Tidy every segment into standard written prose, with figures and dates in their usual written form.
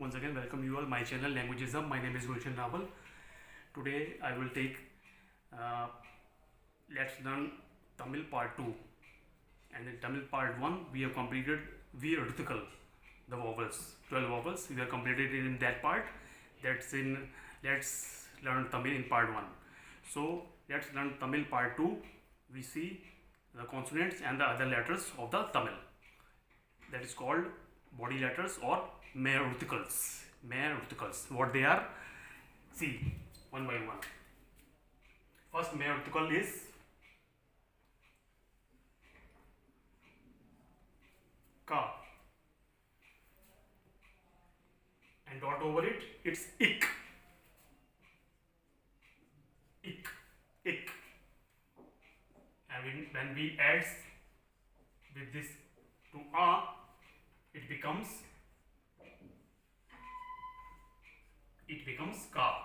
Once again, welcome you all my channel Languageism. My name is Gulshan Rawal. Today I will take uh, let's learn Tamil part 2, and in Tamil part 1 we have completed V article, the vowels, 12 vowels. We have completed it in that part. That's in let's learn Tamil in part 1. So let's learn Tamil part 2. We see the consonants and the other letters of the Tamil. That is called body letters or mere articles. Mere articles. What they are? See, one by one. First mere article is ka, and dot over it, it's ik. Ik, ik. And when we add with this to a, it becomes ka.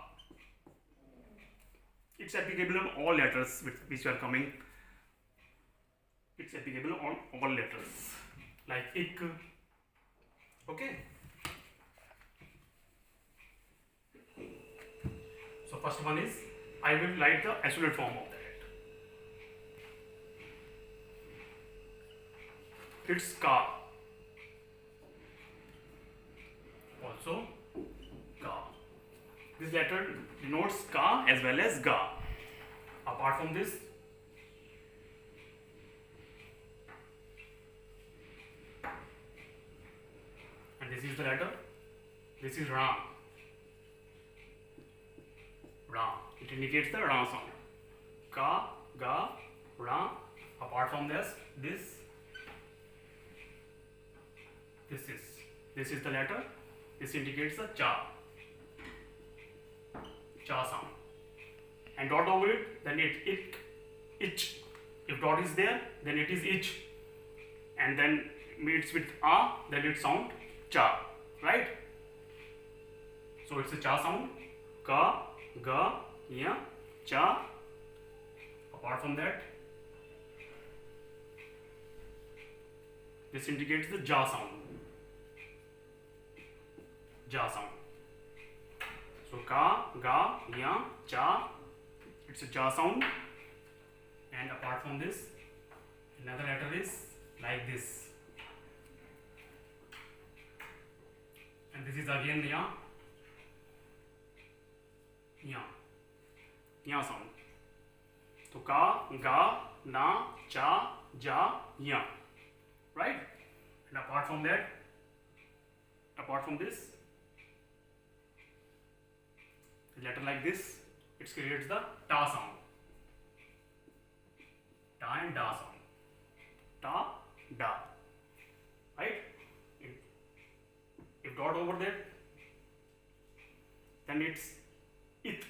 It's applicable on all letters which are coming. It's applicable on all letters like ik. Okay. So first one is, I will write the isolate form of that. It's ka. Also ka. This letter denotes ka as well as ga. Apart from this, and this is the letter, this is ra. Ra. It indicates the ra sound. Ka, ga, ra. Apart from this is the letter. This indicates the cha. Cha sound. And dot over it, then it ik, ich. If dot is there, then it is ich. And then meets with a, then it sound cha. Right? So it's a cha sound. Ka, ga, ya, cha. Apart from that, this indicates the ja sound. Ja sound. So ka, ga, ya, cha. It's a ja sound. And apart from this, another letter is like this. And this is again ya. Ya. Ya sound. So ka, ga, na, cha, ja, ya. Right? And apart from this, a letter like this, it creates the ta sound. Ta and da sound. Ta, da. Right? If dot over there, then it's it.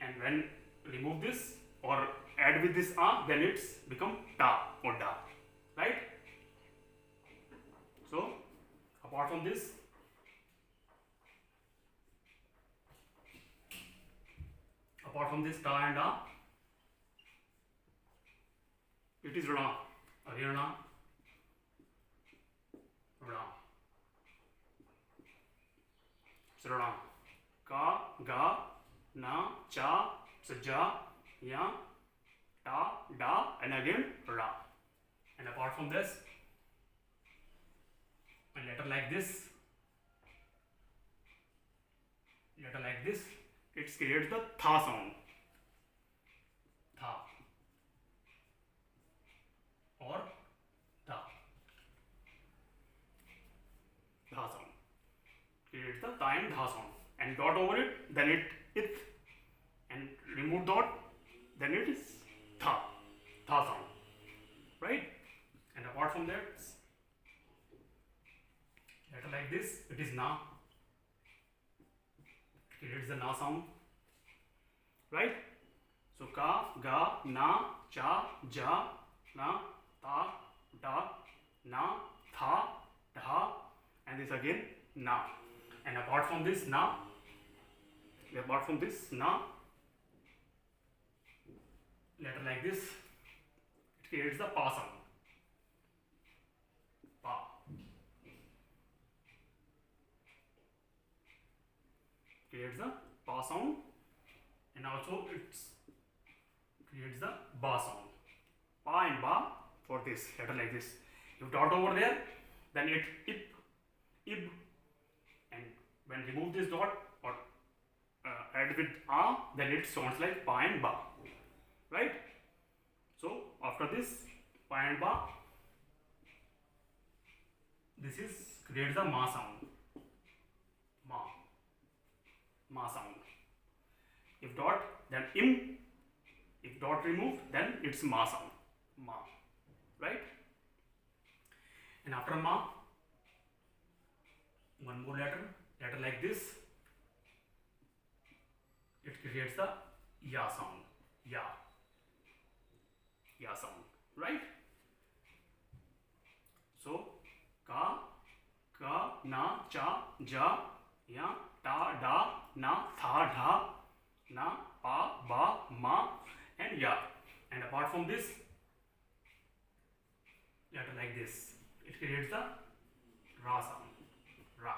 And when remove this or add with this a, then it's become ta or da. Right? So apart from this, ta and da, it is ra. Rana, ra. It's ra. Ka, ga, na, cha, ja, ya, ta, da, and again ra. And apart from this, a letter like this, it creates the tha sound. Tha or tha. Tha sound. Creates the tha and tha sound. And dot over it, then it. And remove dot, then it is tha. Tha sound. Right? And apart from that, letter like this, it is na. It creates the na sound. Right? So ka, ga, na, cha, ja, na, ta, da, na, tha, dha, and this again na. And apart from this na, letter like this, it creates the pa sound. Pa. creates the pa sound, and also it creates the ba sound. Pa and ba for this letter like this. If dot over there, then it ib, and when remove this dot or add with a, then it sounds like pa and ba, right? So after this pa and ba, this is creates the ma sound, ma sound. If dot, then im. If dot removed, then it's ma sound, ma, right? And after ma, one more letter like this, it creates the ya sound, ya sound, right? So ka, na, cha, ja, ya, ta, da, na, tha, dha, na, pa, ba, ma, and ya. And apart from this, letter like this, it creates the ra sound, ra.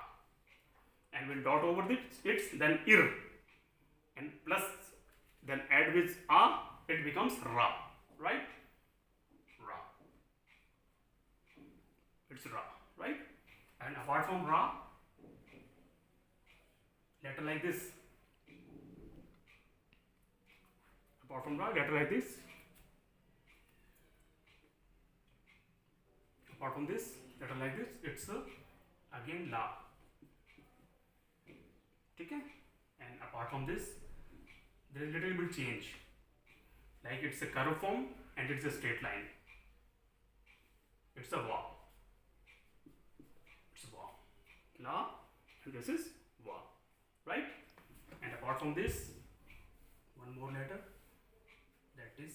And when dot over it's then ir, and plus then add with a, it becomes ra, right? Ra. It's ra, right? And apart from ra, letter like this. Apart from ra, letter like this. Apart from this, letter like this, it's again la. Okay? And apart from this, there is little bit change. Like it's a curve form and it's a straight line. It's a va. It's va. La, and this is va. Right? And apart from this, one more letter that is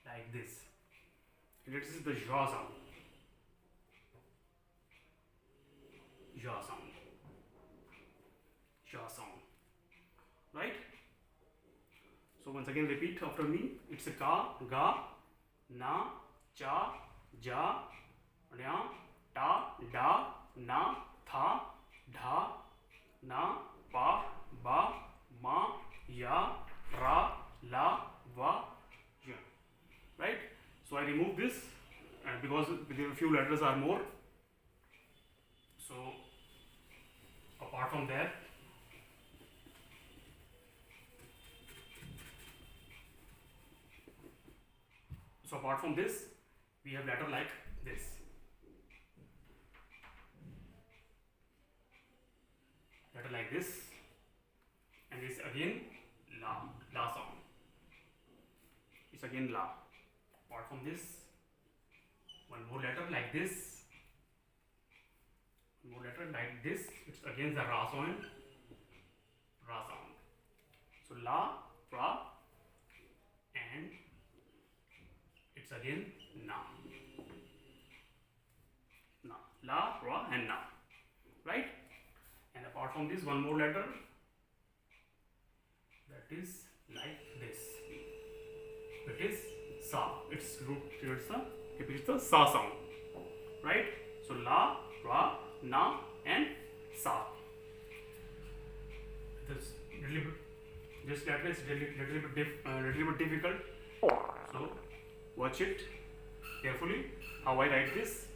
like this. And this is the ja sound. Ja sound. Ja sound. Right? So once again repeat after me. It's a ka, ga, na, cha, ja, nya, ta, da, na, tha, dha, na, pa, ba, ma, ya, ra, la, va, ya. Right? So I remove this because a few letters are more. So apart from that, we have letter like this. Letter like this, and it's again la sound. It's again la. Apart from this, one more letter like this. One more letter like this. It's again the ra sound. Ra sound. So la, ra, and it's again na. Na. La, ra, and na. Right? And apart from this, one more letter that is like this. It is sa. Its root it's the sa sound. Right? So la, ra, na, and sa. This letter is little bit difficult. So watch it carefully how I write this.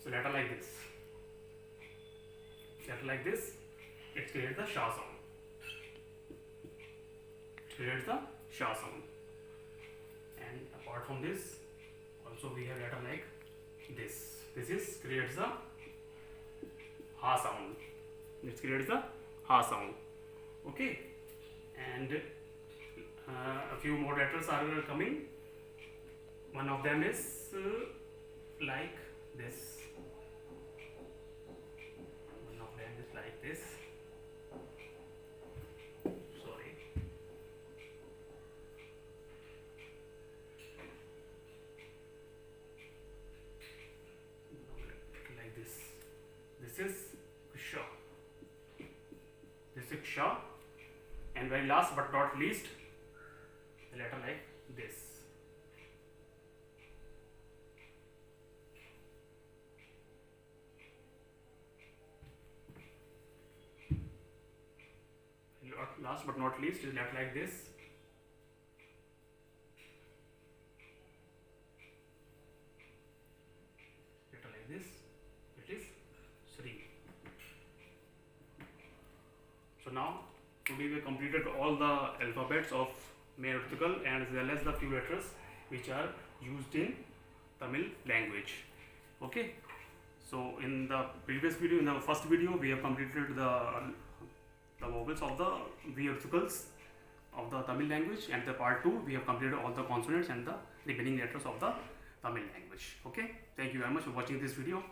So letter like this. Letter like this. It creates the sha sound. It creates the sha sound. And apart from this, also we have letter like this. This is creates the ha sound. It creates the ha sound. Okay. And a few more letters are coming. One of them is like this. One of them is like this. Sorry. Like this. This is ksha. This is ksha. And very last but not least, a letter like this. last but not least is left like this. Letter like this, it is Sri. So now today we completed all the alphabets of main article and as well as the few letters which are used in Tamil language. Okay, so in the previous video, in the first video, we have completed the vowels of the V articles of the Tamil language, and the part 2 we have completed all the consonants and the beginning letters of the Tamil language. Okay, thank you very much for watching this video.